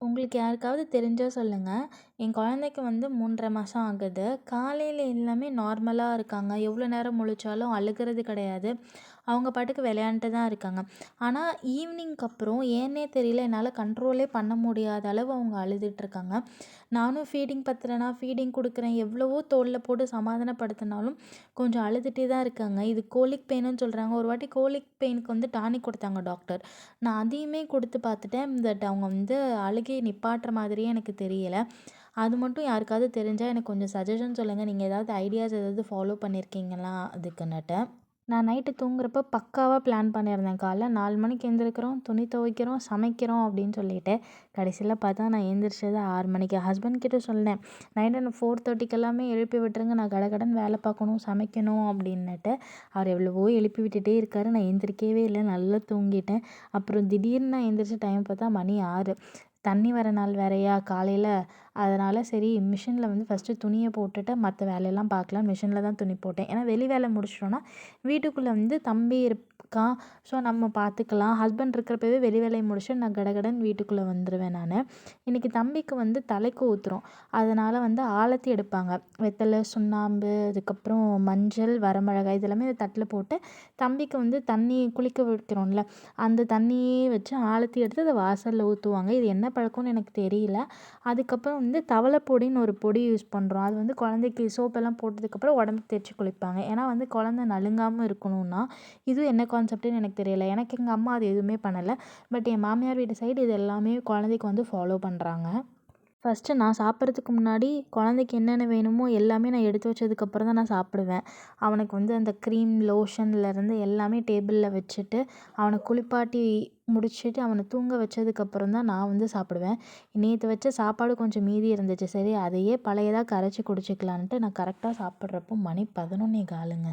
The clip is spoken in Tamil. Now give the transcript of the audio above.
உங்களுக்கு யாருக்காவது தெரிஞ்சா சொல்லுங்க. என் குழந்தைக்கு வந்து 3 1/2 மாசம் ஆகுது. காலையில எல்லாமே நார்மலா இருக்காங்க. எவ்வளோ நேரம் முழிச்சாலும் அழுகுறது கிடையாது. அவங்க பாட்டுக்கு விளையாண்ட்டு தான் இருக்காங்க. ஆனா ஈவினிங்க்கு அப்புறம் ஏன்னே தெரியல என்னால கண்ட்ரோலே பண்ண முடியாத அளவு அவங்க அழுதுட்ருக்காங்க. நானும் ஃபீடிங் பத்தலனா ஃபீடிங் குடுக்குறேன். எவ்வளவோ தோள்ல போட்டு சமாதானப்படுத்தினாலும் கொஞ்சம் அழுதுட்டே தான் இருக்காங்க. இது கோலிக் பெயினுன்னு சொல்றாங்க. ஒரு வாட்டி கோலிக் பெயினுக்கு வந்து டானிக் குடுத்தாங்க டாக்டர். நான் அதையுமே குடுத்து பார்த்துட்டேன். பட் அவங்க வந்து அழுகைய நிப்பாட்டுற மாதிரியே எனக்கு தெரியல. அது மட்டும் யாருக்காவது தெரிஞ்சா எனக்கு கொஞ்சம் சஜஷன் சொல்லுங்க. நீங்க ஏதாவது ஐடியாஸ் ஏதாவது ஃபாலோ பண்ணியிருக்கீங்களா அதுக்குன்னுட்டு? நான் நைட்டு தூங்குறப்ப பக்காவா பிளான் பண்ணியிருந்தேன். காலைல 4 மணிக்கு எந்திரிக்கிறோம், துணி துவைக்கிறோம், சமைக்கிறோம் அப்படின்னு சொல்லிட்டு. கடைசியில பார்த்தா நான் எந்திரிச்சது 6 மணிக்கு. ஹஸ்பண்ட் கிட்ட சொன்னேன். நைட்டு நான் 4:30க்கு எல்லாமே எழுப்பி விட்டுருங்க. நான் கடகடன்னு வேலை பார்க்கணும், சமைக்கணும் அப்படின்னுட்டு. அவர் எவ்வளவோ எழுப்பி விட்டுட்டே இருக்காரு. நான் எந்திரிக்கவே இல்ல. நல்லா தூங்கிட்டேன். அப்புறம் திடீர்னு நான் எந்திரிச்ச டைம் பார்த்தா மணி 6. தண்ணி வர நாள் வேறயா காலையில. அதனால சரி மிஷினில வந்து ஃபஸ்ட்டு துணிய போட்டுட்டு மத்த வேலையெல்லாம் பார்க்கலான்னு மிஷினில தான் துணி போட்டேன். ஏன்னா வெளி வேலை முடிச்சிட்டோன்னா வீட்டுக்குள்ளே வந்து தம்பி இருக்கான். ஸோ நம்ம பார்த்துக்கலாம். ஹஸ்பண்ட் இருக்கிறப்பவே வெளி வேலையை முடிச்சுட்டு நான் கடகடன்னு வீட்டுக்குள்ளே வந்துடுவேன் நான். இன்றைக்கி தம்பிக்கு வந்து தலைக்கு ஊத்துறோம். அதனால் வந்து ஆலத்தி எடுப்பாங்க. வெத்தலை, சுண்ணாம்பு, அதுக்கப்புறம் மஞ்சள், வரமிளகாய் இதெல்லாமே தட்டில் போட்டு தம்பிக்கு வந்து தண்ணி குளிக்க வைக்கிறோம்ல, அந்த தண்ணியே வச்சு ஆலத்தி எடுத்து அதை வாசலில் ஊற்றுவாங்க. இது என்ன பழக்கம்னு எனக்கு தெரியல. அதுக்கப்புறம் வந்து தவளைப்பொடின்னு ஒரு பொடி யூஸ் பண்ணுறோம். அது வந்து குழந்தைக்கு சோப்பெல்லாம் போட்டதுக்கப்புறம் உடம்புக்கு தேய்ச்சி குளிப்பாங்க. ஏன்னா வந்து குழந்தை நலுங்காமல் இருக்கணும்னா. இதுவும் என்ன கான்செப்ட்டுன்னு எனக்கு தெரியல. எனக்கு எங்கள் அம்மா அது எதுவுமே பண்ணலை. பட் என் மாமியார் வீட்டு சைடு இது எல்லாமே குழந்தைக்கு வந்து ஃபாலோ பண்ணுறாங்க. ஃபஸ்ட்டு நான் சாப்பிட்றதுக்கு முன்னாடி குழந்தைக்கு என்னென்ன வேணுமோ எல்லாமே நான் எடுத்து வச்சதுக்கப்புறம் தான் நான் சாப்பிடுவேன். அவனுக்கு வந்து அந்த க்ரீம், லோஷன்லேருந்து எல்லாமே டேபிளில் வச்சுட்டு, அவனை குளிப்பாட்டி முடிச்சுட்டு, அவனை தூங்க வச்சதுக்கப்புறம் தான் நான் வந்து சாப்பிடுவேன். நேற்று வச்ச சாப்பாடு கொஞ்சம் மீதி இருந்துச்சு. சரி அதையே பழையதா கரைச்சி குடிச்சிக்கலான்ட்டு நான் கரெக்டாக சாப்பிட்றப்போ மணி 11:15ங்க.